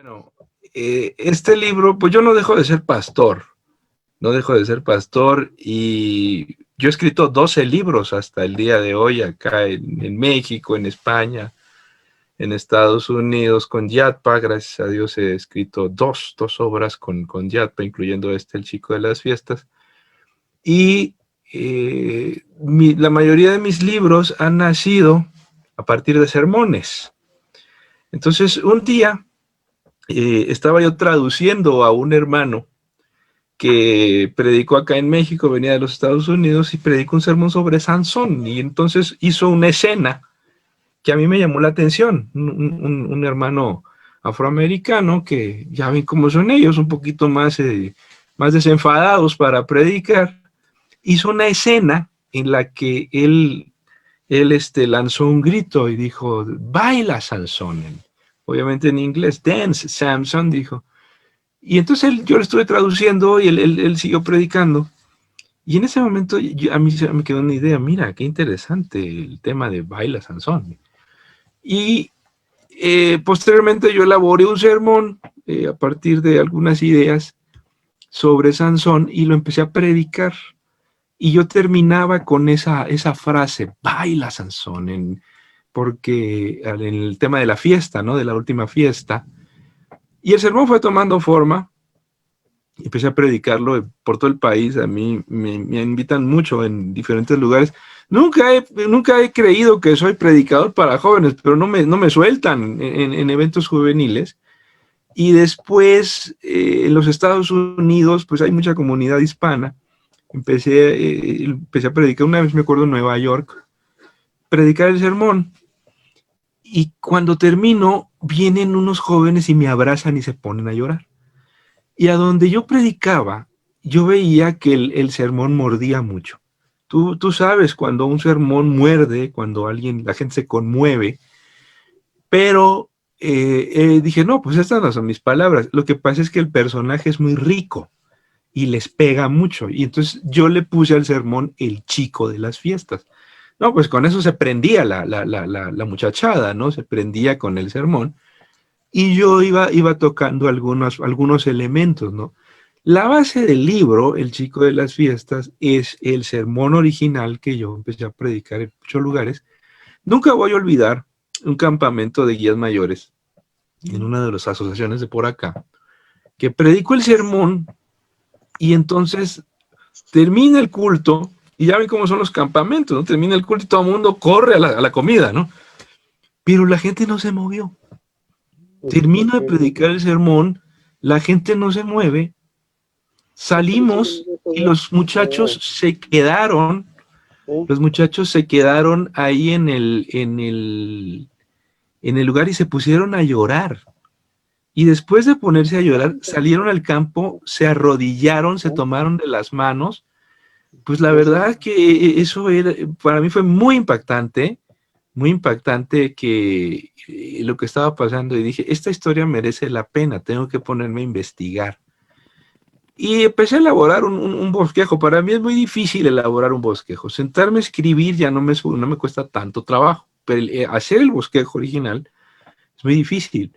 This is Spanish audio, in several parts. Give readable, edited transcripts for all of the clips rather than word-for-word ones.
Bueno, este libro, pues yo no dejo de ser pastor, no dejo de ser pastor y yo he escrito 12 libros hasta el día de hoy acá en México, en España, en Estados Unidos con Yatpa. Gracias a Dios he escrito dos obras con Yatpa, incluyendo El Chico de las Fiestas. Y la mayoría de mis libros han nacido a partir de sermones. Entonces, un día estaba yo traduciendo a un hermano que predicó acá en México, venía de los Estados Unidos y predicó un sermón sobre Sansón. Y entonces hizo una escena que a mí me llamó la atención. Un hermano afroamericano que ya ven cómo son ellos, un poquito más desenfadados para predicar. Hizo una escena en la que él lanzó un grito y dijo, baila Sansón. Obviamente en inglés, dance Samson, dijo. Y entonces yo lo estuve traduciendo y él siguió predicando. Y en ese momento a mí se me quedó una idea, mira, qué interesante el tema de baila Sansón. Y posteriormente yo elaboré un sermón a partir de algunas ideas sobre Sansón y lo empecé a predicar. Y yo terminaba con esa frase, baila Sansón, porque en el tema de la fiesta, ¿no? De la última fiesta. Y el sermón fue tomando forma. Empecé a predicarlo por todo el país. A mí me invitan mucho en diferentes lugares. Nunca he creído que soy predicador para jóvenes, pero no me sueltan en eventos juveniles. Y después, en los Estados Unidos, pues hay mucha comunidad hispana. Empecé a predicar, una vez me acuerdo en Nueva York, predicar el sermón. Y cuando termino, vienen unos jóvenes y me abrazan y se ponen a llorar. Y a donde yo predicaba, yo veía que el sermón mordía mucho. Tú sabes cuando un sermón muerde, cuando la gente se conmueve, pero dije, no, pues estas no son mis palabras. Lo que pasa es que el personaje es muy rico y les pega mucho. Y entonces yo le puse al sermón El Chico de las Fiestas. No, pues con eso se prendía la muchachada, ¿no? Se prendía con el sermón. Y yo iba tocando algunos elementos, ¿no? La base del libro, El Chico de las Fiestas, es el sermón original que yo empecé a predicar en muchos lugares. Nunca voy a olvidar un campamento de guías mayores en una de las asociaciones de por acá, que predicó el sermón y entonces termina el culto, y ya ven cómo son los campamentos, ¿no? Termina el culto y todo el mundo corre a la comida, ¿no? Pero la gente no se movió. Termino de predicar el sermón, la gente no se mueve, salimos y los muchachos se quedaron ahí en el lugar y se pusieron a llorar. Y después de ponerse a llorar, salieron al campo, se arrodillaron, se tomaron de las manos. Pues la verdad que para mí fue muy impactante que lo que estaba pasando, y dije, esta historia merece la pena, tengo que ponerme a investigar. Y empecé a elaborar un bosquejo. Para mí es muy difícil elaborar un bosquejo. Sentarme a escribir ya no me cuesta tanto trabajo, pero hacer el bosquejo original es muy difícil.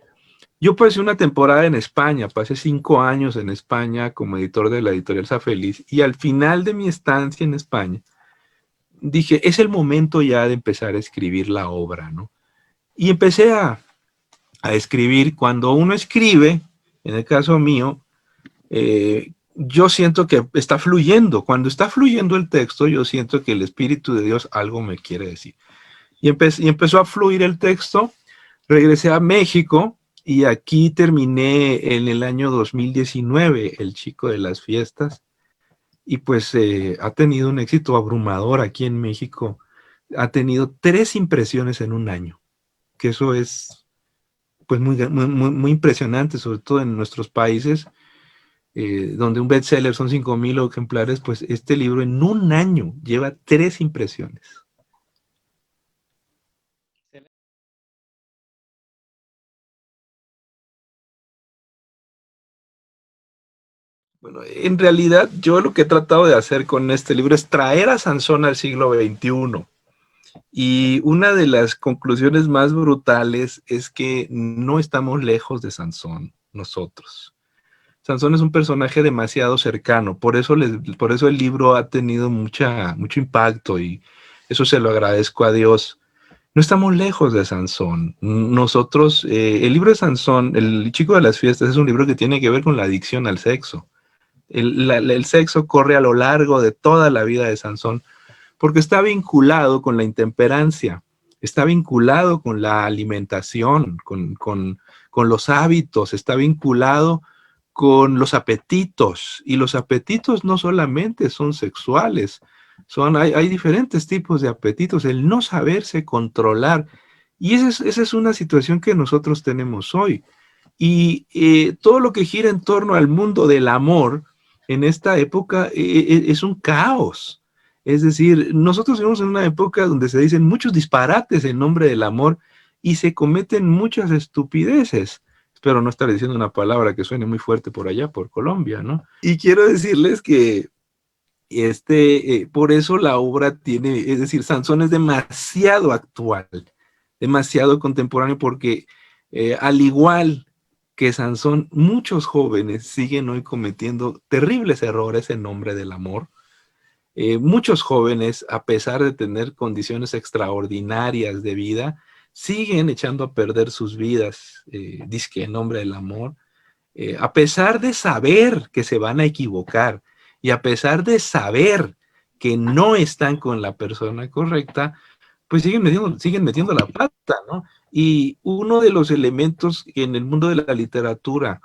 Yo pasé una temporada en España, pasé 5 años en España como editor de la editorial Safeliz, y al final de mi estancia en España, dije, es el momento ya de empezar a escribir la obra, ¿no? Y empecé a escribir. Cuando uno escribe, en el caso mío, yo siento que está fluyendo. Cuando está fluyendo el texto, yo siento que el Espíritu de Dios algo me quiere decir. Y empezó a fluir el texto. Regresé a México y aquí terminé en el año 2019, El Chico de las Fiestas. Y pues ha tenido un éxito abrumador aquí en México. Ha tenido 3 impresiones en un año, que eso es pues muy impresionante, sobre todo en nuestros países, donde un bestseller son 5,000 ejemplares. Pues este libro en un año lleva 3 impresiones. Bueno, en realidad yo lo que he tratado de hacer con este libro es traer a Sansón al siglo XXI. Y una de las conclusiones más brutales es que no estamos lejos de Sansón, nosotros. Sansón es un personaje demasiado cercano, por eso el libro ha tenido mucho impacto y eso se lo agradezco a Dios. No estamos lejos de Sansón. Nosotros, el libro de Sansón, El chico de las fiestas, es un libro que tiene que ver con la adicción al sexo. El sexo corre a lo largo de toda la vida de Sansón porque está vinculado con la intemperancia, está vinculado con la alimentación, con los hábitos, está vinculado con los apetitos. Y los apetitos no solamente son sexuales, hay diferentes tipos de apetitos, el no saberse controlar. Y esa es una situación que nosotros tenemos hoy. Y todo lo que gira en torno al mundo del amor en esta época es un caos. Es decir, nosotros vivimos en una época donde se dicen muchos disparates en nombre del amor y se cometen muchas estupideces. Espero no estar diciendo una palabra que suene muy fuerte por allá, por Colombia, ¿no? Y quiero decirles que por eso la obra tiene, es decir, Sansón es demasiado actual, demasiado contemporáneo, porque al igual que Sansón, muchos jóvenes siguen hoy cometiendo terribles errores en nombre del amor. Muchos jóvenes, a pesar de tener condiciones extraordinarias de vida, siguen echando a perder sus vidas, dizque en nombre del amor, a pesar de saber que se van a equivocar y a pesar de saber que no están con la persona correcta, pues siguen metiendo la pata, ¿no? Y uno de los elementos que en el mundo de la literatura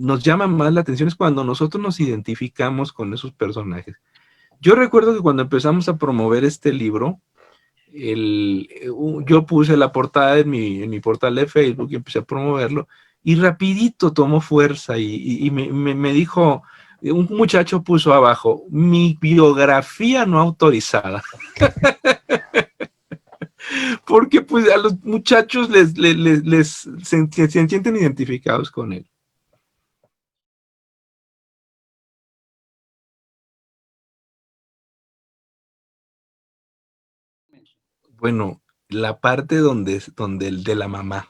nos llama más la atención es cuando nosotros nos identificamos con esos personajes. Yo recuerdo que cuando empezamos a promover este libro, yo puse la portada en mi portal de Facebook y empecé a promoverlo y rapidito tomó fuerza y me dijo, un muchacho puso abajo, mi biografía no autorizada, porque pues a los muchachos se sienten identificados con él. Bueno, la parte donde el de la mamá,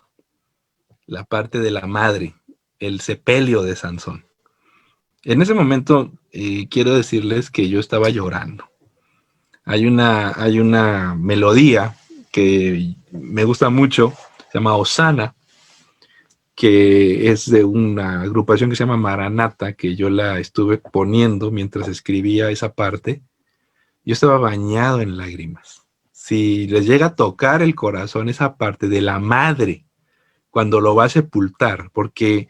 la parte de la madre, el sepelio de Sansón. En ese momento, quiero decirles que yo estaba llorando. Hay una melodía que me gusta mucho, se llama Osana, que es de una agrupación que se llama Maranata, que yo la estuve poniendo mientras escribía esa parte. Yo estaba bañado en lágrimas. Si les llega a tocar el corazón esa parte de la madre cuando lo va a sepultar, porque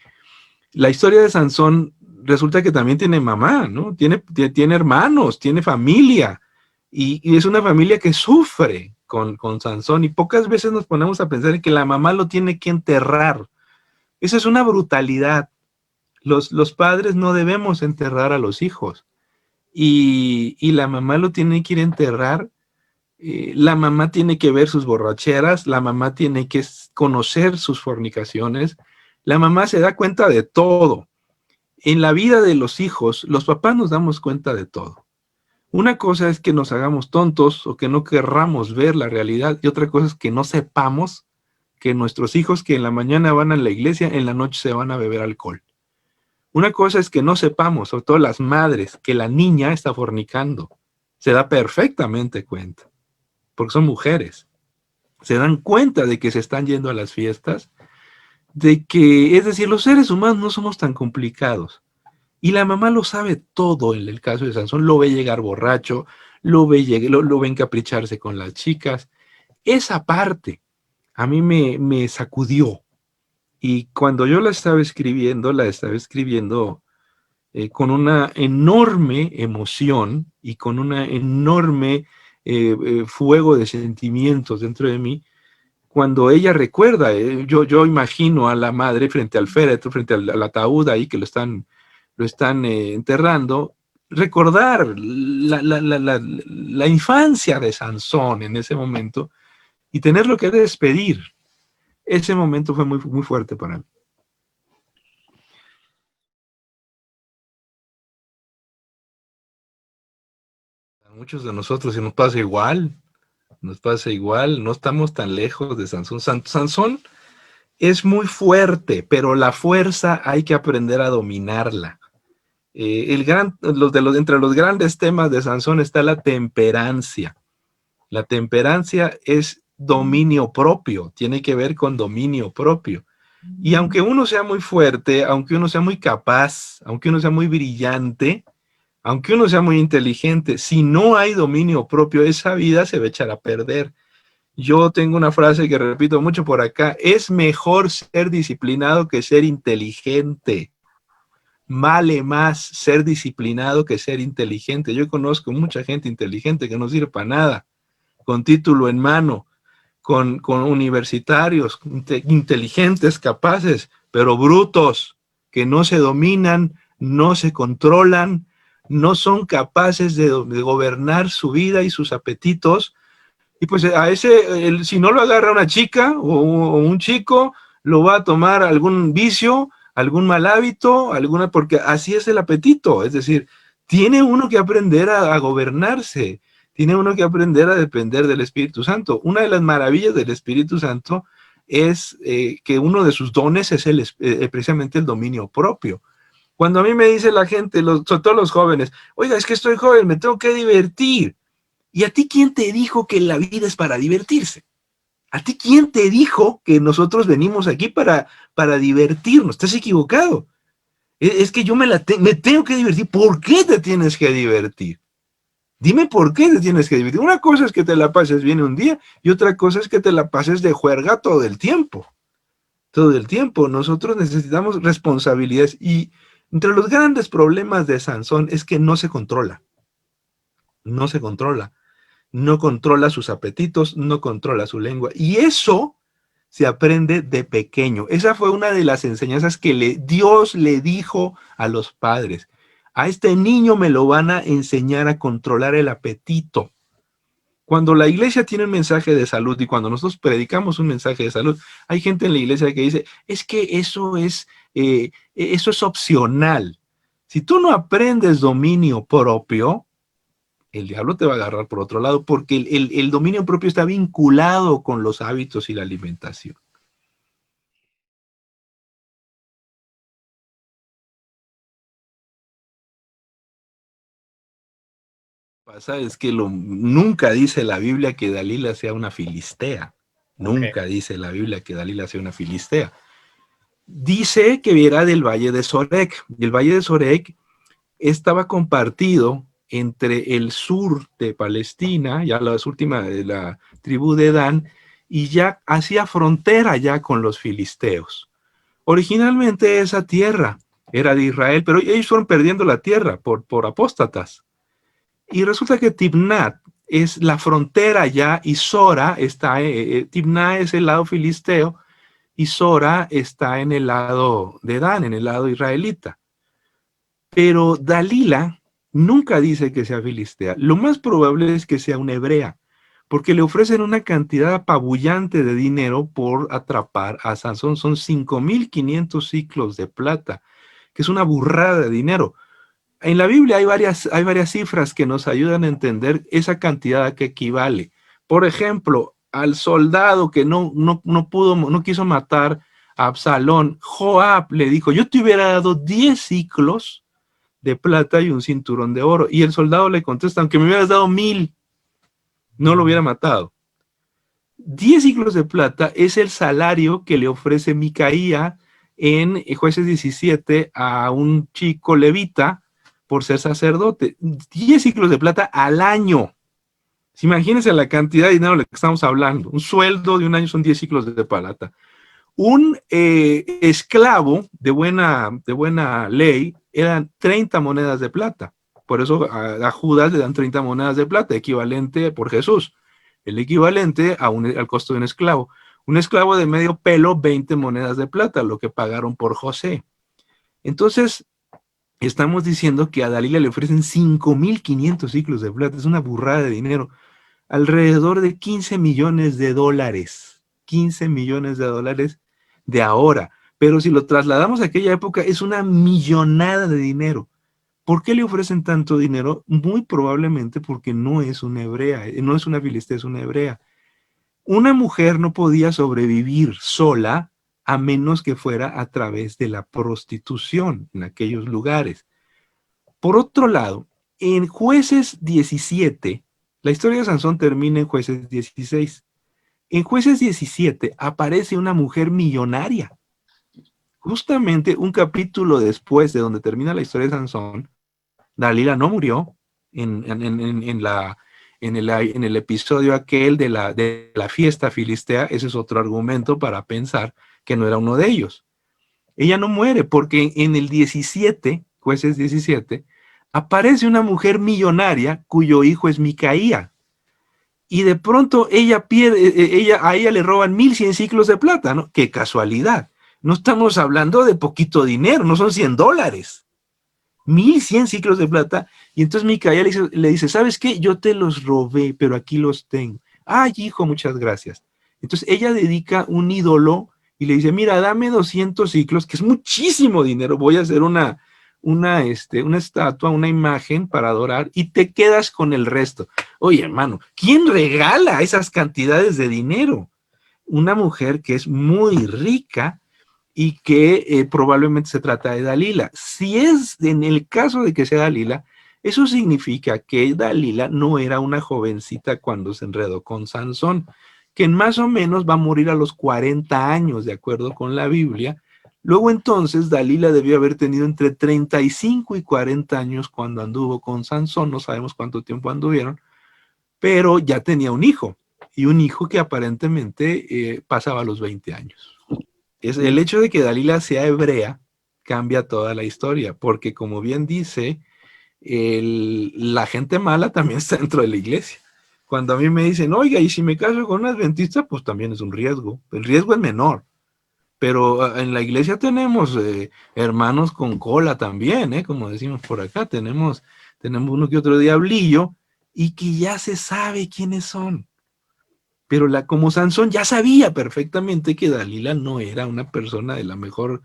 la historia de Sansón resulta que también tiene mamá, ¿no? Tiene hermanos, tiene familia, y es una familia que sufre con Sansón, y pocas veces nos ponemos a pensar en que la mamá lo tiene que enterrar. Eso es una brutalidad. Los padres no debemos enterrar a los hijos, y la mamá lo tiene que ir a enterrar. La mamá tiene que ver sus borracheras, la mamá tiene que conocer sus fornicaciones, la mamá se da cuenta de todo. En la vida de los hijos, los papás nos damos cuenta de todo. Una cosa es que nos hagamos tontos o que no querramos ver la realidad, y otra cosa es que no sepamos que nuestros hijos que en la mañana van a la iglesia, en la noche se van a beber alcohol. Una cosa es que no sepamos, sobre todo las madres, que la niña está fornicando. Se da perfectamente cuenta, porque son mujeres. Se dan cuenta de que se están yendo a las fiestas, de que, es decir, los seres humanos no somos tan complicados. Y la mamá lo sabe todo en el caso de Sansón, lo ve llegar borracho, lo ve encapricharse con las chicas. Esa parte a mí me sacudió. Y cuando yo la estaba escribiendo con una enorme emoción y con una enorme fuego de sentimientos dentro de mí. Cuando ella recuerda, yo imagino a la madre frente al féretro, frente al ataúd ahí que lo están enterrando, recordar la infancia de Sansón en ese momento y tenerlo que despedir. Ese momento fue muy fuerte para mí. A muchos de nosotros se nos pasa igual. nos pasa igual, no estamos tan lejos de Sansón. Sansón es muy fuerte, pero la fuerza hay que aprender a dominarla. Entre los grandes temas de Sansón está la temperancia. La temperancia es dominio propio, tiene que ver con dominio propio. Y aunque uno sea muy fuerte, aunque uno sea muy capaz, aunque uno sea muy brillante, aunque uno sea muy inteligente, si no hay dominio propio, esa vida se va a echar a perder. Yo tengo una frase que repito mucho por acá: es mejor ser disciplinado que ser inteligente. Vale más ser disciplinado que ser inteligente. Yo conozco mucha gente inteligente que no sirve para nada, con título en mano, con universitarios inteligentes, capaces, pero brutos, que no se dominan, no se controlan, no son capaces de gobernar su vida y sus apetitos. Y pues a ese, si no lo agarra una chica o un chico, lo va a tomar algún vicio, algún mal hábito, porque así es el apetito. Es decir, tiene uno que aprender a gobernarse, tiene uno que aprender a depender del Espíritu Santo. Una de las maravillas del Espíritu Santo es que uno de sus dones es precisamente el dominio propio. Cuando a mí me dice la gente, sobre todo los jóvenes: oiga, es que estoy joven, me tengo que divertir. ¿Y a ti quién te dijo que la vida es para divertirse? ¿A ti quién te dijo que nosotros venimos aquí para divertirnos? Estás equivocado. Es que yo me tengo que divertir. ¿Por qué te tienes que divertir? Dime por qué te tienes que divertir. Una cosa es que te la pases bien un día y otra cosa es que te la pases de juerga todo el tiempo. Todo el tiempo. Nosotros necesitamos responsabilidades, y entre los grandes problemas de Sansón es que no se controla. No se controla. No controla sus apetitos, no controla su lengua. Y eso se aprende de pequeño. Esa fue una de las enseñanzas que Dios le dijo a los padres. A este niño me lo van a enseñar a controlar el apetito. Cuando la iglesia tiene un mensaje de salud y cuando nosotros predicamos un mensaje de salud, hay gente en la iglesia que dice: es que eso es opcional. Si tú no aprendes dominio propio, el diablo te va a agarrar por otro lado, porque el dominio propio está vinculado con los hábitos y la alimentación. Lo que pasa es que nunca dice la Biblia que Dalila sea una filistea. Nunca dice la Biblia que Dalila sea una filistea. Dice que era del valle de Sorek. Y el valle de Sorek estaba compartido entre el sur de Palestina, ya las últimas de la tribu de Dan, y ya hacía frontera ya con los filisteos. Originalmente esa tierra era de Israel, pero ellos fueron perdiendo la tierra por apóstatas. Y resulta que Timnat es la frontera ya, y Sora está, Timnat es el lado filisteo, y Sora está en el lado de Dan, en el lado israelita. Pero Dalila nunca dice que sea filistea. Lo más probable es que sea una hebrea, porque le ofrecen una cantidad apabullante de dinero por atrapar a Sansón. Son 5,500 ciclos de plata, que es una burrada de dinero. En la Biblia hay varias cifras que nos ayudan a entender esa cantidad a qué equivale. Por ejemplo, al soldado que no quiso matar a Absalón, Joab le dijo: yo te hubiera dado 10 ciclos de plata y un cinturón de oro. Y el soldado le contesta: aunque me hubieras dado 1,000, no lo hubiera matado. 10 ciclos de plata es el salario que le ofrece Micaía en Jueces 17 a un chico levita por ser sacerdote. 10 ciclos de plata al año. Imagínense la cantidad de dinero de la que estamos hablando. Un sueldo de un año son 10 ciclos de plata. Un esclavo de buena ley eran 30 monedas de plata. Por eso a Judas le dan 30 monedas de plata, equivalente por Jesús. El equivalente al costo de un esclavo. Un esclavo de medio pelo, 20 monedas de plata, lo que pagaron por José. Entonces, estamos diciendo que a Dalila le ofrecen 5,500 ciclos de plata. Es una burrada de dinero. Alrededor de 15 millones de dólares. 15 millones de dólares de ahora. Pero si lo trasladamos a aquella época, es una millonada de dinero. ¿Por qué le ofrecen tanto dinero? Muy probablemente porque no es una hebrea, no es una filistea, es una hebrea. Una mujer no podía sobrevivir sola a menos que fuera a través de la prostitución en aquellos lugares. Por otro lado, en Jueces 17, la historia de Sansón termina en Jueces 16. En Jueces 17 aparece una mujer millonaria. Justamente un capítulo después de donde termina la historia de Sansón, Dalila no murió en el episodio aquel de la fiesta filistea. Ese es otro argumento para pensar que no era uno de ellos. Ella no muere porque en el 17, Jueces 17, aparece una mujer millonaria cuyo hijo es Micaía. Y de pronto ella pierde, a ella le roban 1100 ciclos de plata, ¿no? Qué casualidad. No estamos hablando de poquito dinero, no son $100. 1100 ciclos de plata. Y entonces Micaía le dice, ¿sabes qué? Yo te los robé, pero aquí los tengo. Ay, hijo, muchas gracias. Entonces ella dedica un ídolo y le dice, mira, dame 200 ciclos, que es muchísimo dinero, voy a hacer una estatua, una imagen para adorar y te quedas con el resto. Oye, hermano, ¿quién regala esas cantidades de dinero? Una mujer que es muy rica y que probablemente se trata de Dalila. Si es en el caso de que sea Dalila, eso significa que Dalila no era una jovencita cuando se enredó con Sansón, que más o menos va a morir a los 40 años, de acuerdo con la Biblia. Luego entonces Dalila debió haber tenido entre 35 y 40 años cuando anduvo con Sansón, no sabemos cuánto tiempo anduvieron, pero ya tenía un hijo, y un hijo que aparentemente pasaba los 20 años. Es el hecho de que Dalila sea hebrea cambia toda la historia, porque como bien dice, la gente mala también está dentro de la iglesia. Cuando a mí me dicen, oiga, y si me caso con un adventista, pues también es un riesgo. El riesgo es menor. Pero en la iglesia tenemos hermanos con cola también, como decimos por acá. Tenemos uno que otro diablillo y que ya se sabe quiénes son. Pero como Sansón ya sabía perfectamente que Dalila no era una persona de la mejor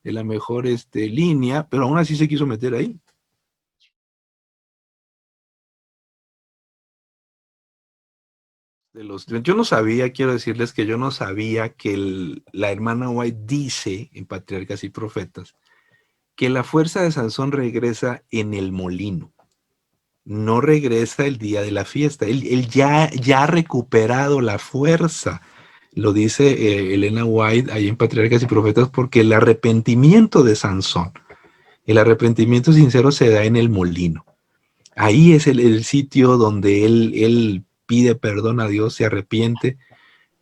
línea, pero aún así se quiso meter ahí. Yo no sabía, quiero decirles que yo no sabía que la hermana White dice en Patriarcas y Profetas que la fuerza de Sansón regresa en el molino, no regresa el día de la fiesta. Él ya ha recuperado la fuerza. Lo dice Elena White ahí en Patriarcas y Profetas, porque el arrepentimiento de Sansón, el arrepentimiento sincero se da en el molino. Ahí es el sitio donde él pide perdón a Dios, se arrepiente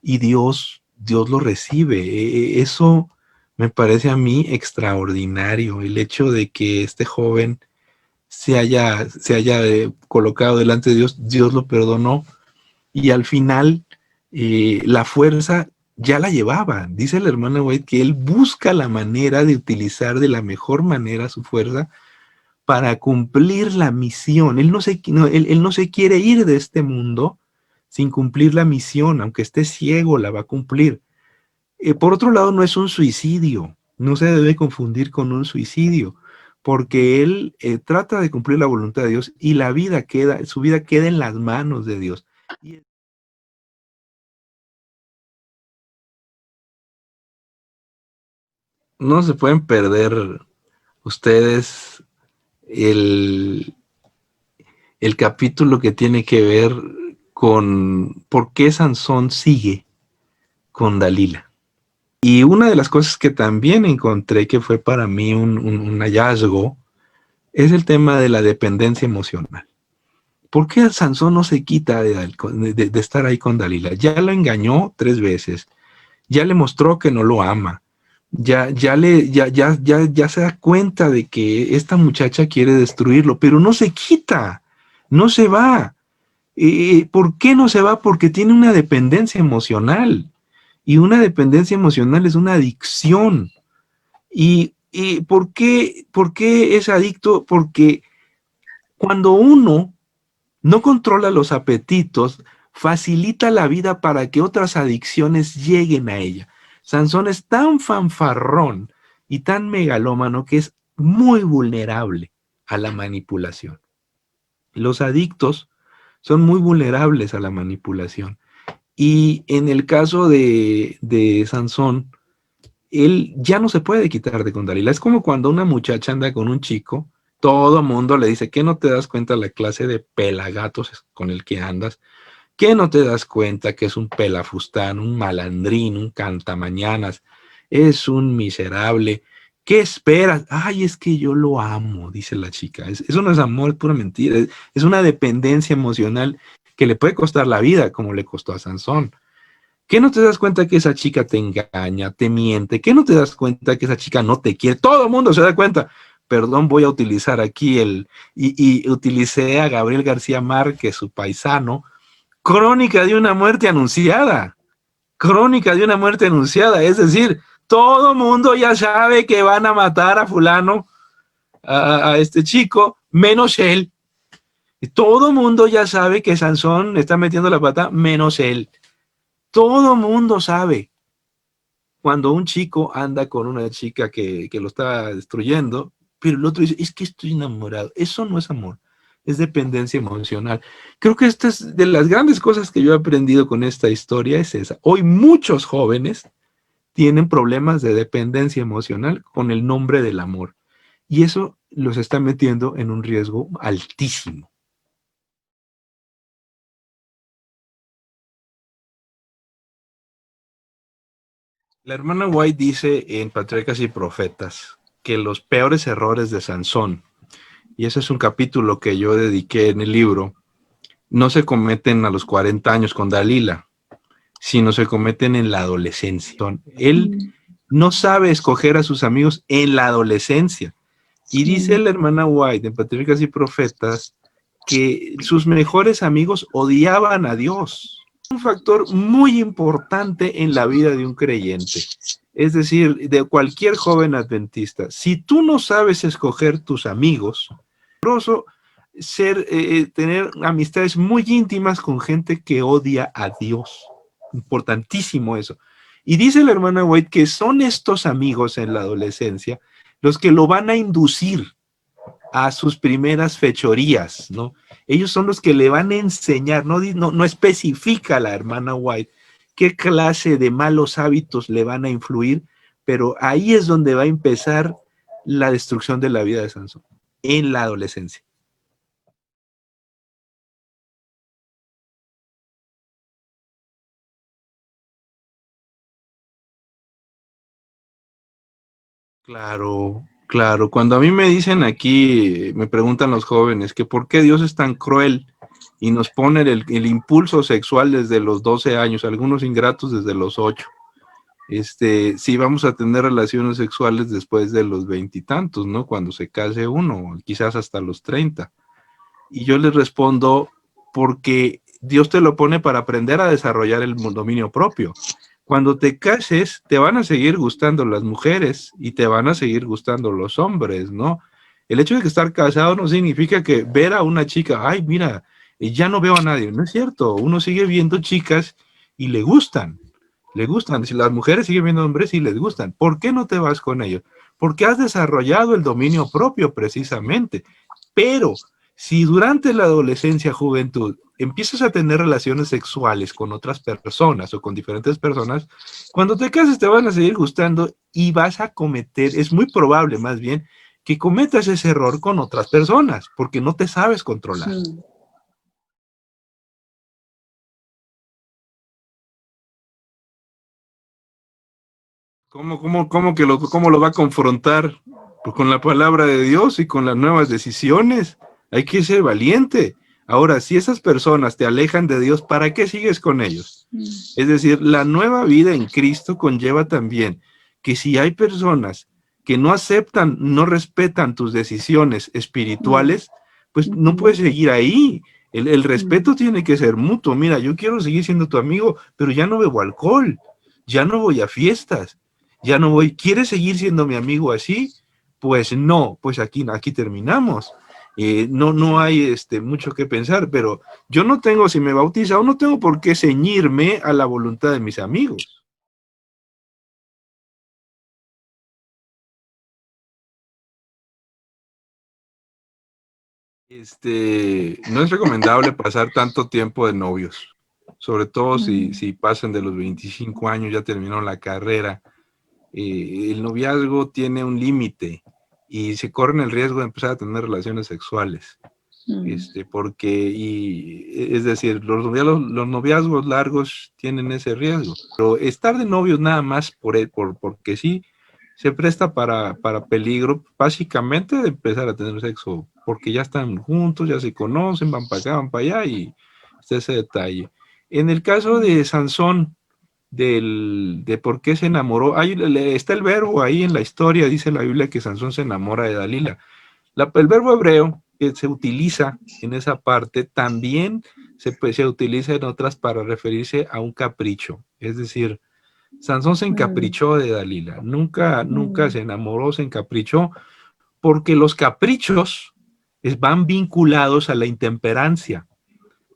y Dios lo recibe. Eso me parece a mí extraordinario, el hecho de que este joven se haya colocado delante de Dios, Dios lo perdonó y al final la fuerza ya la llevaba. Dice la hermana White que él busca la manera de utilizar de la mejor manera su fuerza para cumplir la misión. Él no se quiere ir de este mundo sin cumplir la misión, aunque esté ciego, la va a cumplir. Por otro lado, no es un suicidio, no se debe confundir con un suicidio, porque él trata de cumplir la voluntad de Dios y su vida queda en las manos de Dios. Y no se pueden perder ustedes el, el capítulo que tiene que ver con por qué Sansón sigue con Dalila. Y una de las cosas que también encontré que fue para mí un hallazgo es el tema de la dependencia emocional. ¿Por qué Sansón no se quita de estar ahí con Dalila? Ya lo engañó 3 veces, ya le mostró que no lo ama, ya se da cuenta de que esta muchacha quiere destruirlo, pero no se quita, no se va. ¿Por qué no se va? Porque tiene una dependencia emocional. Y una dependencia emocional es una adicción. ¿Y por qué es adicto? Porque cuando uno no controla los apetitos, facilita la vida para que otras adicciones lleguen a ella. Sansón es tan fanfarrón y tan megalómano que es muy vulnerable a la manipulación. Los adictos son muy vulnerables a la manipulación. Y en el caso de Sansón, él ya no se puede quitar de con Dalila. Es como cuando una muchacha anda con un chico, todo mundo le dice, ¿qué no te das cuenta la clase de pelagatos con el que andas? ¿Qué no te das cuenta que es un pelafustán, un malandrín, un cantamañanas? Es un miserable. ¿Qué esperas? Ay, es que yo lo amo, dice la chica. Eso no es amor, es pura mentira. Es una dependencia emocional que le puede costar la vida, como le costó a Sansón. ¿Qué no te das cuenta que esa chica te engaña, te miente? ¿Qué no te das cuenta que esa chica no te quiere? Todo el mundo se da cuenta. Perdón, voy a utilizar aquí y utilicé a Gabriel García Márquez, su paisano, crónica de una muerte anunciada. Crónica de una muerte anunciada. Es decir, todo el mundo ya sabe que van a matar a fulano, a este chico, menos él. Y todo el mundo ya sabe que Sansón está metiendo la pata, menos él. Todo mundo sabe. Cuando un chico anda con una chica que lo está destruyendo, pero el otro dice, es que estoy enamorado. Eso no es amor, es dependencia emocional. Creo que esta es de las grandes cosas que yo he aprendido con esta historia, es esa. Hoy muchos jóvenes tienen problemas de dependencia emocional con el nombre del amor. Y eso los está metiendo en un riesgo altísimo. La hermana White dice en Patriarcas y Profetas que los peores errores de Sansón, y ese es un capítulo que yo dediqué en el libro, no se cometen a los 40 años con Dalila, sino se cometen en la adolescencia. Él no sabe escoger a sus amigos en la adolescencia. Y dice la hermana White en Patriarcas y Profetas que sus mejores amigos odiaban a Dios. Un factor muy importante en la vida de un creyente, es decir, de cualquier joven adventista. Si tú no sabes escoger tus amigos, tener amistades muy íntimas con gente que odia a Dios. Importantísimo eso. Y dice la hermana White que son estos amigos en la adolescencia los que lo van a inducir a sus primeras fechorías, ¿no? Ellos son los que le van a enseñar, no especifica la hermana White qué clase de malos hábitos le van a influir, pero ahí es donde va a empezar la destrucción de la vida de Sansón, en la adolescencia. Claro, claro. Cuando a mí me dicen aquí, me preguntan los jóvenes que por qué Dios es tan cruel y nos pone el impulso sexual desde los 12 años, algunos ingratos desde los 8. Sí vamos a tener relaciones sexuales después de los veintitantos, ¿no? Cuando se case uno, quizás hasta los 30. Y yo les respondo, porque Dios te lo pone para aprender a desarrollar el dominio propio. Cuando te cases, te van a seguir gustando las mujeres y te van a seguir gustando los hombres, ¿no? El hecho de que estar casado no significa que ver a una chica, ay, mira, ya no veo a nadie. No es cierto, uno sigue viendo chicas y le gustan, le gustan. Si las mujeres siguen viendo hombres y les gustan, ¿por qué no te vas con ellos? Porque has desarrollado el dominio propio precisamente. Pero si durante la adolescencia, juventud, empiezas a tener relaciones sexuales con otras personas o con diferentes personas, cuando te cases te van a seguir gustando y vas a cometer, es muy probable más bien, que cometas ese error con otras personas, porque no te sabes controlar. ¿Cómo lo va a confrontar? Pues con la palabra de Dios y con las nuevas decisiones. Hay que ser valiente. Ahora, si esas personas te alejan de Dios, ¿para qué sigues con ellos? Es decir, la nueva vida en Cristo conlleva también que si hay personas que no aceptan, no respetan tus decisiones espirituales, pues no puedes seguir ahí. El respeto tiene que ser mutuo. Mira, yo quiero seguir siendo tu amigo, pero ya no bebo alcohol, ya no voy a fiestas, ya no voy. ¿Quieres seguir siendo mi amigo así? Pues no, pues aquí terminamos. No hay mucho que pensar, pero yo no tengo, si me bautiza, no tengo por qué ceñirme a la voluntad de mis amigos. No es recomendable pasar tanto tiempo de novios, sobre todo si pasan de los 25 años, ya terminaron la carrera. El noviazgo tiene un límite y se corren el riesgo de empezar a tener relaciones sexuales. Es decir, los noviazgos largos tienen ese riesgo, pero estar de novios nada más porque sí, se presta para peligro, básicamente de empezar a tener sexo, porque ya están juntos, ya se conocen, van para acá, van para allá, y está ese detalle. En el caso de Sansón, de por qué se enamoró, está el verbo ahí en la historia, dice la Biblia que Sansón se enamora de Dalila. El verbo hebreo que se utiliza en esa parte también se utiliza en otras para referirse a un capricho, es decir, Sansón se encaprichó de Dalila, nunca se enamoró, se encaprichó, porque los caprichos van vinculados a la intemperancia.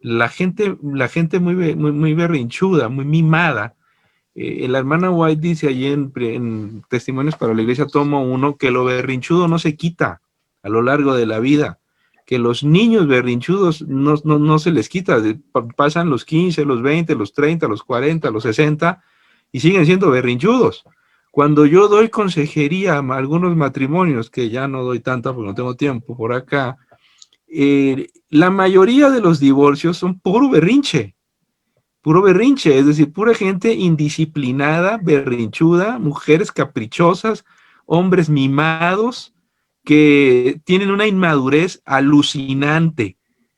La gente muy berrinchuda, muy mimada. La hermana White dice allí en Testimonios para la Iglesia, tomo 1, que lo berrinchudo no se quita a lo largo de la vida, que los niños berrinchudos no se les quita, pasan los 15, los 20, los 30, los 40, los 60 y siguen siendo berrinchudos. Cuando yo doy consejería a algunos matrimonios, que ya no doy tanta porque no tengo tiempo por acá, la mayoría de los divorcios son puro berrinche, es decir, pura gente indisciplinada, berrinchuda, mujeres caprichosas, hombres mimados, que tienen una inmadurez alucinante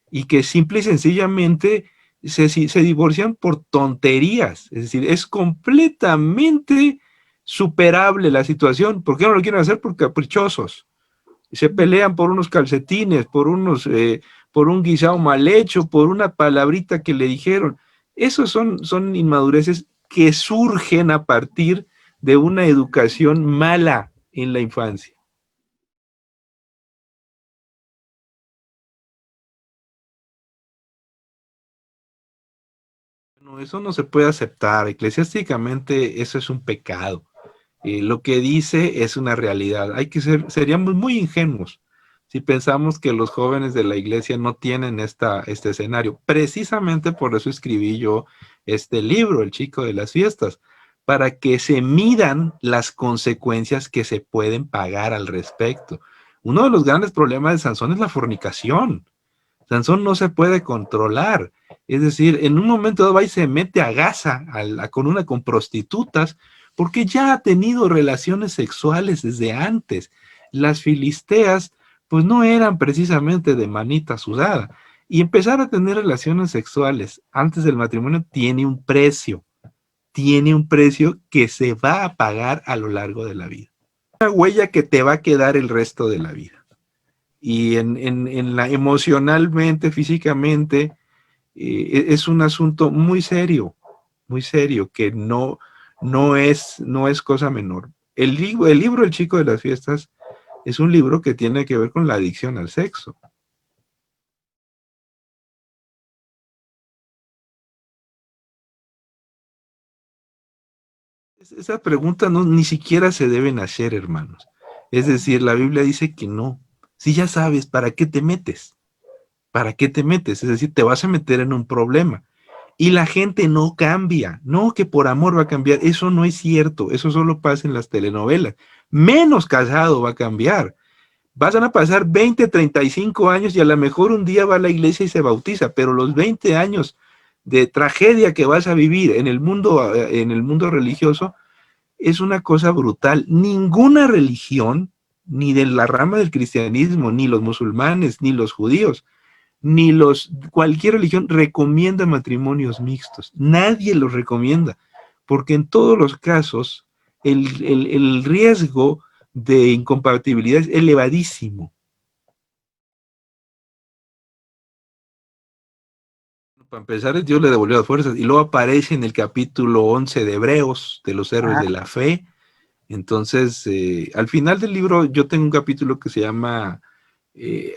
y que simple y sencillamente se divorcian por tonterías. Es decir, es completamente superable la situación. ¿Por qué no lo quieren hacer? Por caprichosos. Se pelean por unos calcetines, por un guisado mal hecho, por una palabrita que le dijeron. Esos son inmadureces que surgen a partir de una educación mala en la infancia. No, eso no se puede aceptar. Eclesiásticamente eso es un pecado. Lo que dice es una realidad. Seríamos muy ingenuos si pensamos que los jóvenes de la iglesia no tienen este escenario. Precisamente por eso escribí yo este libro, El Chico de las Fiestas, para que se midan las consecuencias que se pueden pagar al respecto. Uno de los grandes problemas de Sansón es la fornicación. Sansón no se puede controlar. Es decir, en un momento dado va y se mete a Gaza con prostitutas, porque ya ha tenido relaciones sexuales desde antes. Las filisteas, pues no eran precisamente de manita sudada. Y empezar a tener relaciones sexuales antes del matrimonio tiene un precio que se va a pagar a lo largo de la vida. Una huella que te va a quedar el resto de la vida. Y emocionalmente, físicamente, es un asunto muy serio, que no es cosa menor. El libro El Chico de las Fiestas es un libro que tiene que ver con la adicción al sexo. Esas preguntas ni siquiera se deben hacer, hermanos. Es decir, la Biblia dice que no. Si ya sabes, ¿para qué te metes? ¿Para qué te metes? Es decir, te vas a meter en un problema. Y la gente no cambia, no que por amor va a cambiar, eso no es cierto, eso solo pasa en las telenovelas. Menos casado va a cambiar. Van a pasar 20, 35 años y a lo mejor un día va a la iglesia y se bautiza, pero los 20 años de tragedia que vas a vivir en el mundo religioso es una cosa brutal. Ninguna religión, ni de la rama del cristianismo, ni los musulmanes, ni los judíos, cualquier religión recomienda matrimonios mixtos. Nadie los recomienda, porque en todos los casos el riesgo de incompatibilidad es elevadísimo. Para empezar, Dios le devolvió las fuerzas y luego aparece en el capítulo 11 de Hebreos, de los héroes de la fe. Entonces, al final del libro yo tengo un capítulo que se llama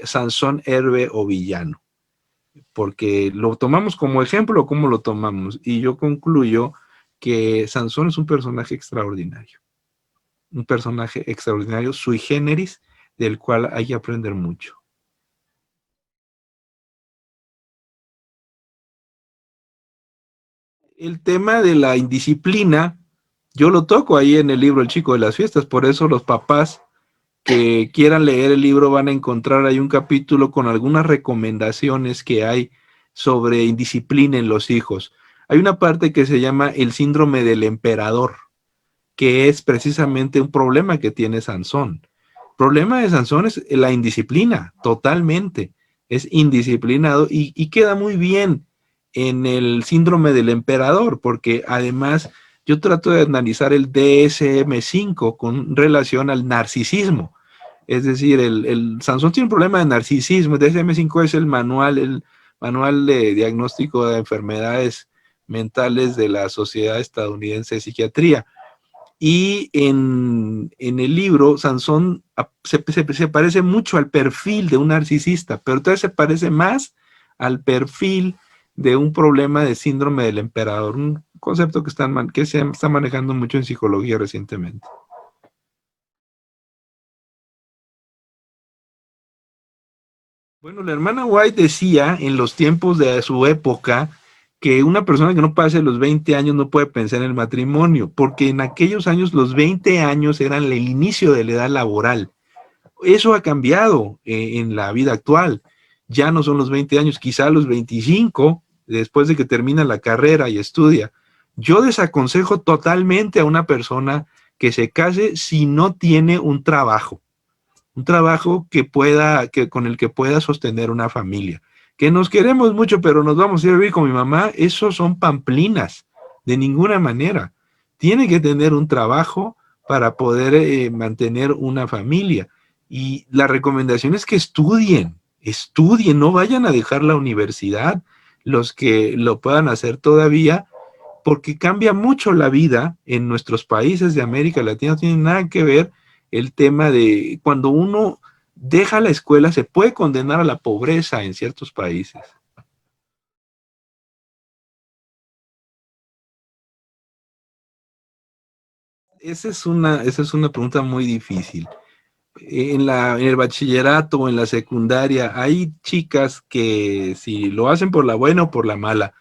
Sansón, héroe o villano, porque lo tomamos como ejemplo o cómo lo tomamos. Y yo concluyo que Sansón es un personaje extraordinario, sui generis, del cual hay que aprender mucho. El tema de la indisciplina, yo lo toco ahí en el libro El Chico de las Fiestas, por eso los papás que quieran leer el libro van a encontrar ahí un capítulo con algunas recomendaciones que hay sobre indisciplina en los hijos. Hay una parte que se llama el síndrome del emperador, que es precisamente un problema que tiene Sansón. El problema de Sansón es la indisciplina, totalmente. Es indisciplinado y queda muy bien en el síndrome del emperador, porque además yo trato de analizar el DSM-5 con relación al narcisismo. Es decir, el Sansón tiene un problema de narcisismo. El DSM-5 es el manual de diagnóstico de enfermedades mentales de la Sociedad Estadounidense de Psiquiatría. Y en el libro, Sansón se parece mucho al perfil de un narcisista, pero entonces se parece más al perfil de un problema de síndrome del emperador, un concepto que se está manejando mucho en psicología recientemente. Bueno, la hermana White decía en los tiempos de su época que una persona que no pase los 20 años no puede pensar en el matrimonio, porque en aquellos años los 20 años eran el inicio de la edad laboral. Eso ha cambiado en la vida actual. Ya no son los 20 años, quizá los 25, después de que termina la carrera y estudia. Yo desaconsejo totalmente a una persona que se case si no tiene un trabajo con el que pueda sostener una familia. Que nos queremos mucho, pero nos vamos a ir a vivir con mi mamá, eso son pamplinas, de ninguna manera. Tiene que tener un trabajo para poder mantener una familia. Y la recomendación es que estudien, no vayan a dejar la universidad, los que lo puedan hacer todavía, porque cambia mucho la vida en nuestros países de América Latina, no tiene nada que ver el tema de cuando uno deja la escuela, se puede condenar a la pobreza en ciertos países. Esa es una pregunta muy difícil. En el bachillerato o en la secundaria hay chicas que si lo hacen por la buena o por la mala,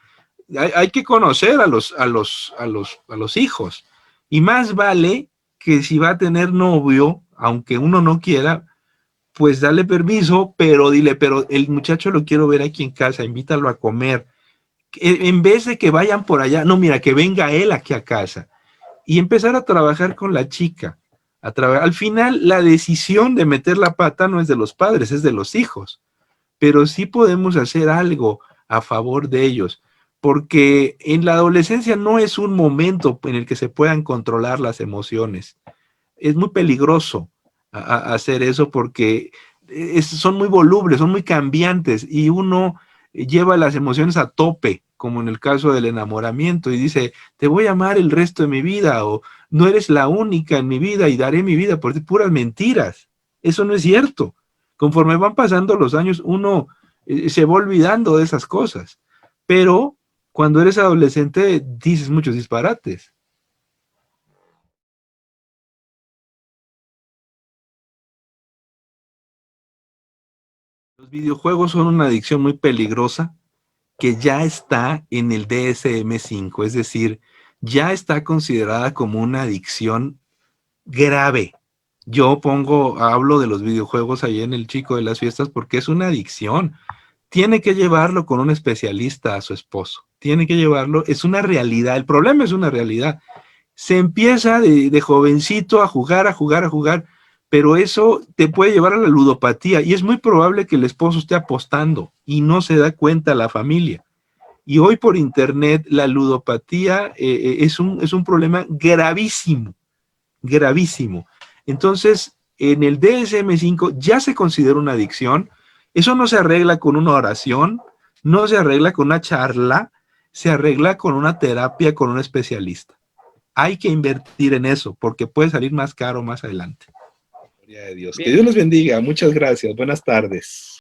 hay que conocer a los hijos. Y más vale que si va a tener novio, aunque uno no quiera, pues dale permiso, pero dile, pero el muchacho lo quiero ver aquí en casa, invítalo a comer. En vez de que vayan por allá, no, mira, que venga él aquí a casa y empezar a trabajar con la chica. Al final, la decisión de meter la pata no es de los padres, es de los hijos, pero sí podemos hacer algo a favor de ellos, porque en la adolescencia no es un momento en el que se puedan controlar las emociones. Es muy peligroso hacer eso porque son muy volubles, son muy cambiantes y uno lleva las emociones a tope, como en el caso del enamoramiento, y dice, te voy a amar el resto de mi vida, o no eres la única en mi vida y daré mi vida por ti, puras mentiras. Eso no es cierto. Conforme van pasando los años, uno se va olvidando de esas cosas. Pero cuando eres adolescente, dices muchos disparates. Los videojuegos son una adicción muy peligrosa que ya está en el DSM-5, es decir, ya está considerada como una adicción grave. Hablo de los videojuegos ahí en El Chico de las Fiestas porque es una adicción. Tiene que llevarlo con un especialista a su esposo. Tiene que llevarlo, es una realidad. El problema es una realidad. Se empieza de jovencito a jugar, a jugar, a jugar, pero eso te puede llevar a la ludopatía y es muy probable que el esposo esté apostando y no se da cuenta la familia. Y hoy por internet la ludopatía es un problema gravísimo, gravísimo. Entonces, en el DSM-5 ya se considera una adicción. Eso no se arregla con una oración, no se arregla con una charla, se arregla con una terapia con un especialista. Hay que invertir en eso porque puede salir más caro más adelante. Gloria a Dios. Que Dios los bendiga. Muchas gracias. Buenas tardes.